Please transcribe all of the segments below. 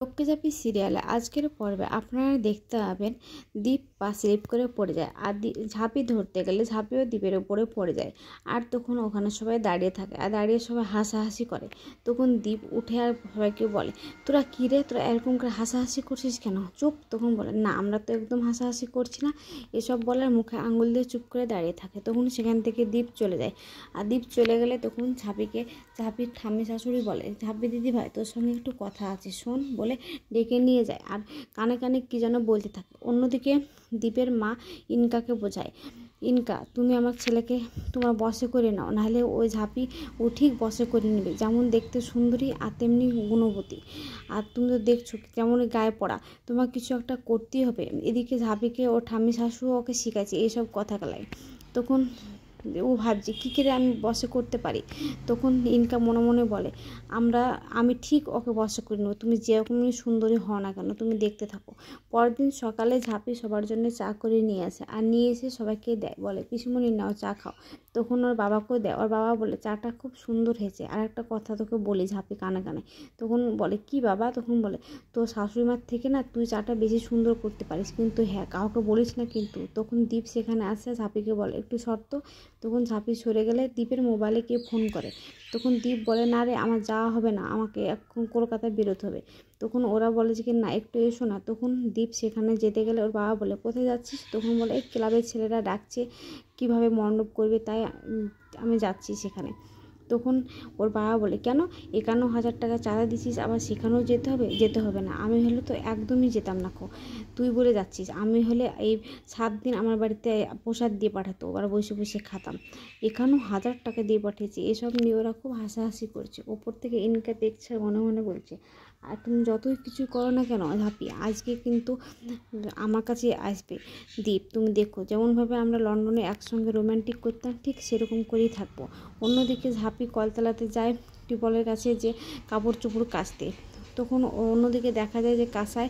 টপকে ঝাঁপি সিরিয়ালে আজকের পর্বে আপনারা দেখতে পাবেন দীপ পা স্লিপ করে পড়ে যায় আর ঝাঁপি ধরতে গেলে ঝাঁপিও দ্বীপের উপরে পড়ে যায়। আর তখন ওখানে সবাই দাঁড়িয়ে থাকে আর দাঁড়িয়ে সবাই হাসাহাসি করে। তখন দীপ উঠে আর সবাইকে বলে, তোরা কী রে, তোরা এরকম করে হাসাহাসি করছিস কেন? চুপ। তখন বলে, না আমরা তো একদম হাসাহাসি করছি না। এসব বলার মুখে আঙুল দিয়ে চুপ করে দাঁড়িয়ে থাকে। তখন সেখান থেকে দীপ চলে যায়। আর দীপ চলে গেলে তখন ঝাঁপির ঠাম্মি শাশুড়ি বলে, ঝাঁপি দিদি ভাই তোর সঙ্গে একটু কথা আছে শোন বলে ডেকে নিয়ে যায় আর কানে কানে কী যেন বলতে থাকে। অন্যদিকে দীপের মা ইনকাকে বোঝায়, ইনকা তুমি আমার ছেলেকে তোমার বশে করে নাও, নাহলে ওই ঝাঁপি ও ঠিক বশে করে নেবে। যেমন দেখতে সুন্দরী আর তেমনি গুণবতী, আর তুমি তো দেখছো কেমন গায়ে পড়া, তোমার কিছু একটা করতেই হবে। এদিকে ঝাঁপিকে ও ঠাম্মি শাশু ওকে শিখাচ্ছে এইসব কথা গেলায়। তখন ও ভাবছে কী করে আমি বশে করতে পারি। তখন ইনকা মনে মনে বলে, আমি ঠিক ওকে বশে করে নেবো, তুমি যেরকমই সুন্দরী হও না কেন, তুমি দেখতে থাকো। পরের দিন সকালে ঝাঁপি সবার জন্য চা করে নিয়ে আসে আর নিয়ে এসে সবাইকে দেয়, বলে পিসিমণি নাও চা খাও। তখন ওর বাবাকেও দেয়। ওর বাবা বলে, চাটা খুব সুন্দর হয়েছে, আর একটা কথা তোকে বলি। ঝাঁপি কানে কানে তখন বলে, কি বাবা? তখন বলে, তোর শাশুড়িমার থেকে না তুই চাটা বেশি সুন্দর করতে পারিস, কিন্তু হ্যাঁ কাউকে বলিস না কিন্তু। তখন দীপ সেখানে আসে, ঝাঁপিকে বলে একটু শর্ত। তখন ঝাঁপি সরে গেলে দীপের মোবাইলে কে ফোন করে। তখন দীপ বলে, না রে আমার যাওয়া হবে না, আমাকে এখন কলকাতায় বেরোতে হবে। তখন ওরা বলে যে কি না একটু এসো না। তখন দীপ সেখানে যেতে গেলে ওর বাবা বলে, কোথায় যাচ্ছিস? তখন বলে, এই ক্লাবের ছেলেরা ডাকছে কিভাবে মণ্ডপ করবে, তাই আমি যাচ্ছি সেখানে। তখন ওর বাবা বলে, কেন 51,000 টাকা চাঁদা দিছিস, আবার সেখানেও যেতে হবে? যেতে হবে না, আমি হলে তো একদমই যেতাম না। তুই বলে যাচ্ছিস, আমি হলে এই 7 দিন আমার বাড়িতে প্রসাদ দিয়ে পাঠাতো, ওরা বসে বসে খাতাম। 51,000 টাকা দিয়ে পাঠিয়েছি। এসব নিয়ে ওরা খুব হাসাহাসি করছে। ওপর থেকে ইনকা দেখছে, মনে মনে বলছে, আর তুমি যতই কিছু করো না কেন ঝাঁপি, আজকে কিন্তু আমার কাছে আসবে দীপ। তুমি দেখো যেমনভাবে আমরা লন্ডনে একসঙ্গে রোম্যান্টিক করতাম, ঠিক সেরকম করেই থাকবো। অন্যদিকে ঝাঁপি কলতলাতে যায় টিউবওয়েলের কাছে যে কাপড় চোপড় কাচতে। তখন অন্যদিকে দেখা যায় যে কাঁসায়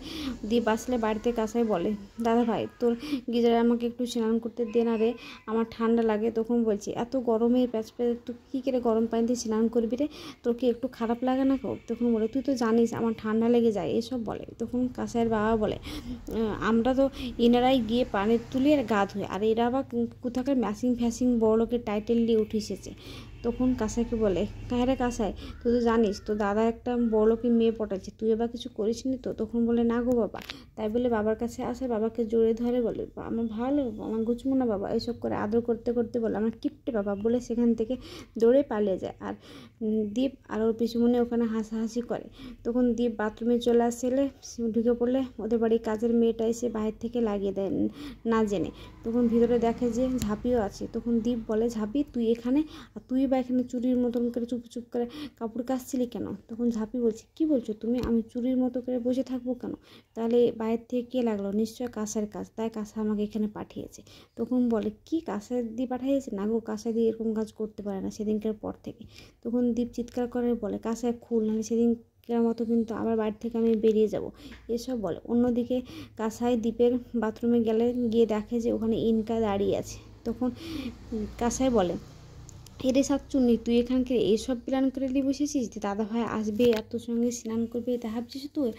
দীপ আসলে বাড়িতে কাঁসায় বলে, দাদা ভাই তোর গিজারে আমাকে একটু স্নান করতে দে না রে, আমার ঠান্ডা লাগে। তখন বলছি, এত গরমে প্যাচ তুই কী করে গরম পানিতে স্নান করবি রে, তোর কি একটু খারাপ লাগে না? তখন বলে, তুই তো জানিস আমার ঠান্ডা লেগে যায়, এসব বলে। তখন কাঁসাইয়ের বাবা বলে, আমরা তো এনারাই গিয়ে পানি তুলি আর গা ধুই, আর এরা আবার কোথাকার ম্যাসিং বড় লোকের টাইটেল দিয়ে উঠে এসেছে। তখন কাঁসাইকে বলে, কাহেরে কাঁসাই, তুই তো জানিস তো দাদা একটা বড় লোকের মেয়ে পটাচ্ছে, তুই এবার কিছু করিস নি তো? তখন বলে, না গো বাবা। তাই বলে বাবার কাছে আসে, বাবাকে জড়িয়ে ধরে বলে, আমার ভালো, আমার গুছমো না বাবা, এইসব করে আদর করতে করতে বলে, আমার কিপটে বাবা বলে সেখান থেকে দৌড়ে পালিয়ে যায়। আর দীপ আর ওর পিসুমনি ওখানে হাসাহাসি করে। তখন দীপ বাথরুমে চলে আসলে ঢুকে পড়লে ওদের বাড়ির কাজের মেয়েটা এসে বাইরে থেকে লাগিয়ে দেয় না জেনে। তখন ভিতরে দেখে যে ঝাঁপিও আছে। তখন দীপ বলে, ঝাঁপি তুই এখানে, আর তুই বা এখানে চুরির মতন করে চুপ চুপ করে কাপড় কাচছিলি কেন? তখন ঝাঁপি বলছে, কি বলছো তুমি? আমি চুরির মতো করে বসে থাকবো কেন? তাহলে বাইরে থেকে কে লাগলো? নিশ্চয় কাঁসার কাজ, তাই কাঁসা আমাকে এখানে পাঠিয়েছে। তখন বলে, কি কাঁসা দিয়ে পাঠিয়েছে? না গো, কাঁসা দিয়ে এরকম কাজ করতে পারে না সেদিনকার পর থেকে। তখন দীপ চিৎকার করে বলে, কাঁসায় খুল, নাহলে সেদিনকার মতো কিন্তু আবার বাড়ি থেকে আমি বেরিয়ে যাব, এসব বলে। অন্যদিকে কাঁসাই দীপের বাথরুমে গিয়ে দেখে যে ওখানে ইনকা দাঁড়িয়ে আছে। তখন কাঁসাই বলে, এরে শাকচুন্নি, তুই এখানকে এইসব প্ল্যান করে দিয়ে বসেছিস যে দাদা ভাই আসবে আর তোর সঙ্গে স্নান করবে, এটা ভাবছিস তুই?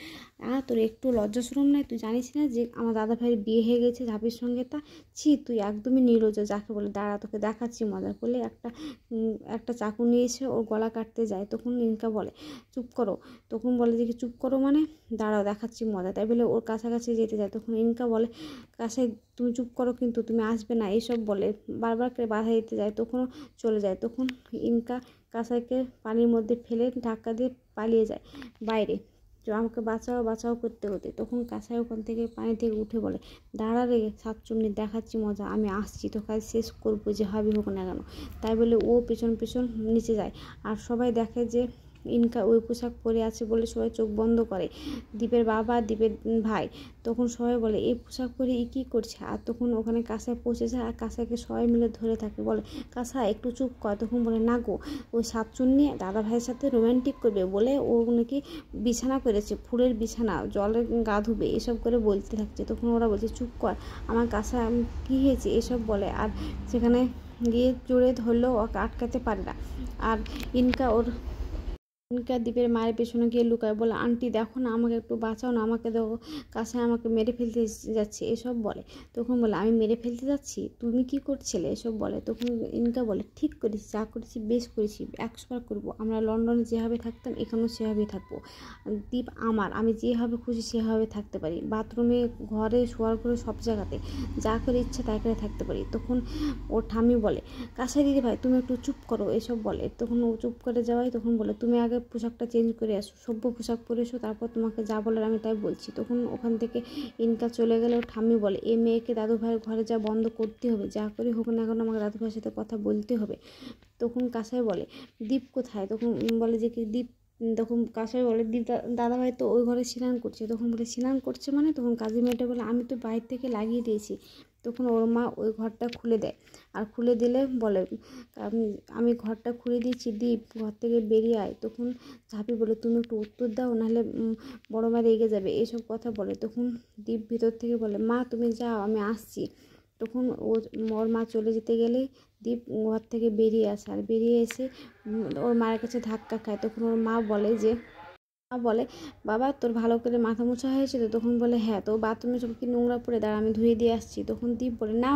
তোর একটু লজ্জা শরম নাই? তুই জানিস না যে আমার দাদা ভাইয়ের বিয়ে হয়ে গেছে ঝাঁপির সঙ্গে? তা ছি, তুই একদমই নির্লজ্জ যাকে বলে। দাঁড়া তোকে দেখাচ্ছি মজা। বলে একটা চাকু নিয়ে এসে ওর গলা কাটতে যায়। তখন ইনকা বলে, চুপ করো। তখন বলে যে চুপ করো মানে, দাঁড়াও দেখাচ্ছি মজা। তাই বলে ওর কাছাকাছি যেতে যায়। তখন ইনকা বলে, কাছে তুমি চুপ করো কিন্তু, তুমি আসবে না, এইসব বলে বারবার করে বাধা দিতে যায়। তখনও চলে যায়। তখন ইনকা কাঁসাইকে পানির মধ্যে ফেলে ধাক্কা দিয়ে পালিয়ে যায় বাইরে, আমাকে বাঁচাও বাঁচাও করতে হতে। তখন কাঁসাই ওখান থেকে পানি থেকে উঠে বলে, দাঁড়া রে শাকচুন্নি, দেখাচ্ছি মজা, আমি আসছি, তো কাজ শেষ করবো যে হাবি হোক না কেন। তাই বলে ও পেছন পেছন নিচে যায়। আর সবাই দেখে যে ইনকা ওই পোশাক পরে আছে বলে সবাই চোখ বন্ধ করে। দীপের বাবা, দীপের ভাই। তখন সবাই বলে, এই পোশাক পরে ই কী করছে? আর তখন ওখানে কাঁসাই পৌঁছেছে আর কাঁসাইকে সবাই মিলে ধরে থাকে, বলে, কাঁসা একটু চুপ কর। তখন বলে, না গো, ওই শাকচুন্নি দাদা ভাইয়ের সাথে রোম্যান্টিক করবে বলে ও নাকি বিছানা করেছে, ফুলের বিছানা, জলে গা ধুবে, এসব করে বলতে থাকছে। তখন ওরা বলছে, চুপ কর, আমার কাঁসা কী হয়েছে, এসব বলে। আর সেখানে গিয়ে জোরে ধরলেও ওকে আটকাতে পারে না। আর ইনকা ওর ইনকা দীপের মায়ের পেছনে গিয়ে লুকায়, বলে আন্টি দেখো না, আমাকে একটু বাঁচাও না, আমাকে দেখো কাছে আমাকে মেরে ফেলতে যাচ্ছে, এসব বলে। তখন বলে আমি মেরে ফেলতে যাচ্ছি, তুমি কি করছিলে, এসব বলে। তখন ইনকা বলে ঠিক করেছি, যা করেছি বেশ করেছি, 100বার করবো। আমরা লন্ডনে যেভাবে থাকতাম এখানেও সেভাবেই থাকবো। দীপ আমার, আমি যেভাবে খুশি সেভাবে থাকতে পারি, বাথরুমে, ঘরে, শোয়ার ঘরে, সব জায়গাতে যা করে ইচ্ছা তাই করে থাকতে পারি। তখন ওর ঠাম্মি বলে কাছে দিদি ভাই তুমি একটু চুপ করো, এসব বলে। তখন ও চুপ করে যাওয়ায় তখন বলে তুমি আগে পোশাকটা চেঞ্জ করে আসো, সভ্য পোশাক পরে এসো, তারপর তোমাকে যা বলার আমি তাই বলছি। তখন ওখান থেকে ইনকা চলে গেলে ওর ঠাম্মি বলে এই মেয়েকে দাদু ভাইয়ের ঘরে যা বন্ধ করতে হবে, যা করে হোক না কেন আমাকে দাদু ভাইয়ের সাথে কথা বলতে হবে। তখন কাসাই বলে দীপ কোথায়, তখন বলে যে কি দীপ, তখন কাসাই বলে দীপ দাদা ভাই তো ওই ঘরে স্নান করছে। তখন বলে স্নান করছে মানে, তখন কাজী মেয়েটা বলে আমি তো বাইরে থেকে লাগিয়ে দিয়েছি। তখন ওর মা ওই ঘরটা খুলে দেয়, আর খুলে দিলে বলে আমি ঘরটা খুলে দিয়েছি, দীপ ঘর থেকে বেরিয়ে আয়। তখন ঝাঁপি বলে তুমি একটু উত্তর দাও, নাহলে বড় মা রেগে যাবে, এইসব কথা বলে। তখন দীপ ভিতর থেকে বলে মা তুমি যাও আমি আসছি। তখন ওর মা চলে যেতে গেলে দীপ ঘর থেকে বেরিয়ে আসে, আর বেরিয়ে এসে ওর মায়ের কাছে ধাক্কা খায়। তখন ওর মা বলে যে বলে বাবা তোর ভালো করে মাথা মোছা হয়েছে তো? তখন বলে হ্যাঁ। তো বাথরুমে সব কি নোংরা পড়ে, দাঁড়া আমি ধুয়ে দিয়ে আসছি। তখন দীপ বলে না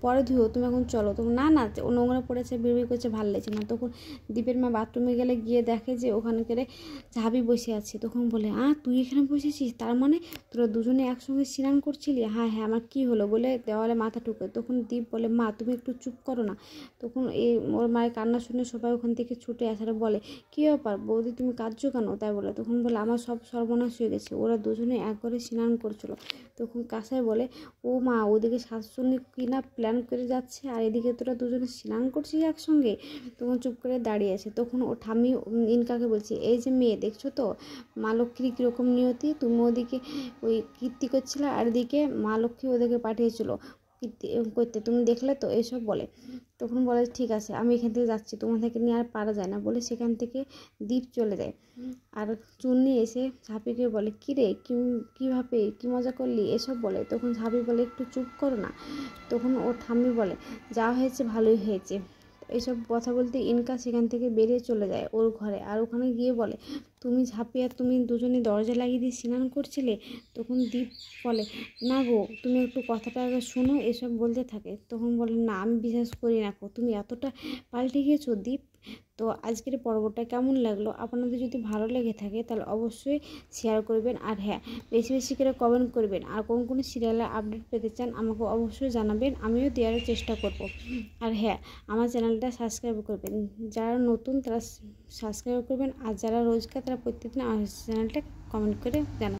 পরে ধুয়ো, তুমি এখন চলো। তখন না না ও নোংরা পড়েছে, বিড়বিড় করছে, ভালো লাগছে না। তখন দীপের মা বাথরুমে গেলে গিয়ে দেখে যে ওখানে করে ঝাবি বসে আছে। তখন বলে তুই এখানে বসেছিস, তার মানে তোরা দুজনে একসঙ্গে স্নান করছিলি? হ্যাঁ হ্যাঁ, আমার কি হলো বলে দেওয়ালে মাথা ঠুকে। তখন দীপ বলে মা তুমি একটু চুপ করো না। তখন ওর মায়ের কান্না শুনে সবাই ওখান থেকে ছুটে আসার বলে কী ব্যাপার বৌদি তুমি কাঁদছো কেন, তাই বলে। তখন বলে আমার সব সর্বনাশ হয়ে গেছে, ওরা দুজনে এক ঘরে স্নান করছিল। তখন কাসাই বলে ও মা ওদিকে শাশুড়ি কিনা প্ল্যান করে যাচ্ছে, আর এদিকে তোরা দুজনে স্নান করছিস একসঙ্গে। তখন চুপ করে দাঁড়িয়ে আছে। তখন ও ঠাম্মি ইনকাকে বলছে এই যে মেয়ে দেখছো তো মা লক্ষ্মীর কীরকম নিয়তি, তুমি ওদিকে ওই কীর্তি করছিলে আর এদিকে মা লক্ষ্মী ওদেরকে পাঠিয়েছিল কীর্তি করতে, তুমি দেখলে তো, এসব বলে। তখন বলে ঠিক আছে আমি এখান থেকে যাচ্ছি, তোমাদেরকে নিয়ে আর পারা যায় না বলে সেখান থেকে দীপ চলে যায়। আর চুন্নি এসে ঝাঁপিকে বলে কিরে কীভাবে কী মজা করলি, এসব বলে। তখন ঝাঁপি বলে একটু চুপ করো না। তখন ওর ঠাম্মি বলে যা হয়েছে ভালোই হয়েছে। এসব কথা বলতে ইনকা সেখান থেকে বেরিয়ে চলে যায় ওর ঘরে, আর ওখানে গিয়ে বলে তুমি ঝাঁপি আর তুমি দুজনে দরজা লাগিয়ে দিয়ে স্নান করছিলে। তখন দীপ বলে না গো তুমি একটু কথাটা আগে শোনো, এসব বলতে থাকে। তখন বলে না আমি বিশ্বাস করি না, তুমি এতটা পাল্টে গিয়েছো দীপ। তো আজকের পর্বটা কেমন লাগলো, আপনাদের যদি ভালো লেগে থাকে তাহলে অবশ্যই শেয়ার করবেন, আর হ্যাঁ বেশি বেশি করে কমেন্ট করবেন। আর কোন কোন সিরিয়ালের আপডেট পেতে চান আমাকে অবশ্যই জানাবেন, আমিও দেওয়ার চেষ্টা করব। আর হ্যাঁ আমার চ্যানেলটা সাবস্ক্রাইব করবেন, যারা নতুন তারা সাবস্ক্রাইব করবেন, আর যারা রোজকার তারা প্রত্যেকদিন আমার চ্যানেলটা কমেন্ট করে জানাবেন।